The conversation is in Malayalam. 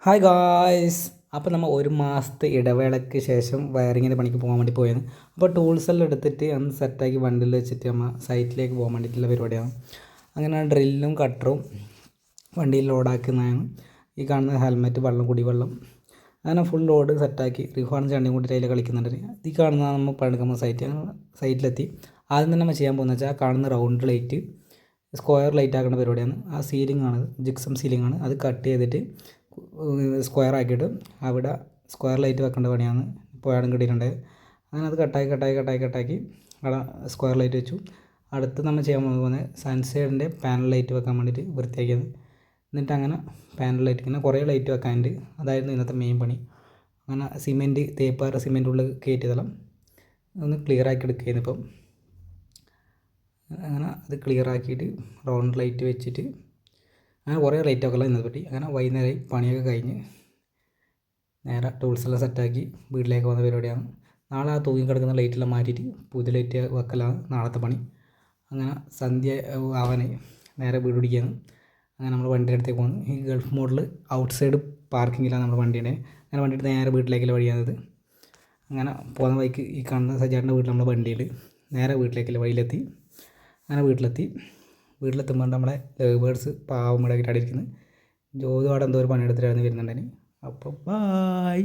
Hi guys. അപ്പോൾ നമ്മൾ ഒരു മാസത്തെ ഇടവേളയ്ക്ക് ശേഷം വയറിങ്ങിൻ്റെ പണിക്ക് പോകാൻ വേണ്ടി പോയത്. അപ്പോൾ ടൂൾസ് എല്ലാം എടുത്തിട്ട് ഒന്ന് സെറ്റാക്കി വണ്ടിയിൽ വെച്ചിട്ട് നമ്മൾ സൈറ്റിലേക്ക് പോകാൻ വേണ്ടിയിട്ടുള്ള പരിപാടിയാണ്. അങ്ങനെ ഡ്രില്ലും കട്ടറും വണ്ടിയിൽ ലോഡാക്കുന്നതാണ്. ഈ കാണുന്ന ഹെൽമെറ്റ്, വെള്ളം, കുടിവെള്ളം, അങ്ങനെ ഫുൾ ലോഡ് സെറ്റാക്കി റിഫാണും ചണ്ടിയും കൂടി അതിൽ കളിക്കുന്നുണ്ട്. ഈ കാണുന്ന നമ്മൾ പണിക്കുമ്പോൾ സൈറ്റിലെത്തി. ആദ്യം തന്നെ നമ്മൾ ചെയ്യാൻ പോകുന്നത് വെച്ചാൽ കാണുന്ന റൗണ്ട് ലൈറ്റ് സ്ക്വയർ ലൈറ്റ് ആക്കുന്ന പരിപാടിയാണ്. ആ സീലിംഗ് ആണ്, ജിപ്സം സീലിംഗ് ആണ്. അത് കട്ട് ചെയ്തിട്ട് സ്ക്വയർ ആക്കിയിട്ട് അവിടെ സ്ക്വയർ ലൈറ്റ് വെക്കേണ്ട പണിയാണ് ഇപ്പോൾ ആടും കിട്ടിയിട്ടുണ്ട്. അങ്ങനെ അത് കട്ടാക്കി അവിടെ സ്ക്വയർ ലൈറ്റ് വെച്ചു. അടുത്ത് നമ്മൾ ചെയ്യാൻ പോകുന്നത് സൺസൈഡിൻ്റെ പാനൽ ലൈറ്റ് വെക്കാൻ വേണ്ടിയിട്ട് വൃത്തിയാക്കിയത്. എന്നിട്ട് അങ്ങനെ പാനൽ ലൈറ്റ് ഇങ്ങനെ കുറേ ലൈറ്റ് വെക്കാനുണ്ട്. അതായിരുന്നു ഇന്നത്തെ മെയിൻ പണി. അങ്ങനെ സിമെൻറ്റ് തേപ്പാറ് സിമെൻറ്റ് ഉള്ളിൽ കയറ്റിയതെല്ലാം ഒന്ന് ക്ലിയർ ആക്കി എടുക്കുകയായിരുന്നു ഇപ്പം. അങ്ങനെ അത് ക്ലിയർ ആക്കിയിട്ട് റൗണ്ട് ലൈറ്റ് വെച്ചിട്ട് അങ്ങനെ കുറേ ലൈറ്റ് ഒക്കെ ഇന്നത് പറ്റി. അങ്ങനെ വൈകുന്നേരം പണിയൊക്കെ കഴിഞ്ഞ് നേരെ ടൂൾസെല്ലാം സെറ്റാക്കി വീട്ടിലേക്ക് വന്ന പരിപാടിയാണ്. നാളെ ആ തൂങ്ങി കിടക്കുന്ന ലൈറ്റെല്ലാം മാറ്റിയിട്ട് പുതിയ ലൈറ്റ് വെക്കലാണ് നാളത്തെ പണി. അങ്ങനെ സന്ധ്യ ആവാനായി നേരെ വീട് പിടിക്കുകയാണ്. അങ്ങനെ നമ്മൾ വണ്ടിയുടെ അടുത്തേക്ക് പോകുന്നു. ഈ ഗൾഫ് മോഡിൽ ഔട്ട് സൈഡ് പാർക്കിങ്ങിലാണ് നമ്മുടെ വണ്ടിയുടെ. അങ്ങനെ വണ്ടിയിട്ട് നേരെ വീട്ടിലേക്കുള്ള വഴിയാണത്. അങ്ങനെ പോകുന്ന വഴിക്ക് ഈ കാണുന്ന സജാടിൻ്റെ വീട്ടിൽ നമ്മുടെ വണ്ടിയിൽ നേരെ വീട്ടിലേക്കുള്ള വഴിയിലെത്തി. അങ്ങനെ വീട്ടിലെത്തുമ്പോൾ നമ്മളെ ലവ് ബേർഡ്സ് പാവം ഇവിടെ അടിയിരിക്കുന്നത്. ജോലി അവിടെ എന്തോ ഒരു പണിയെടുത്തിട്ടായിരുന്നു വരുന്നുണ്ടെങ്കിൽ. അപ്പോൾ ബായ്.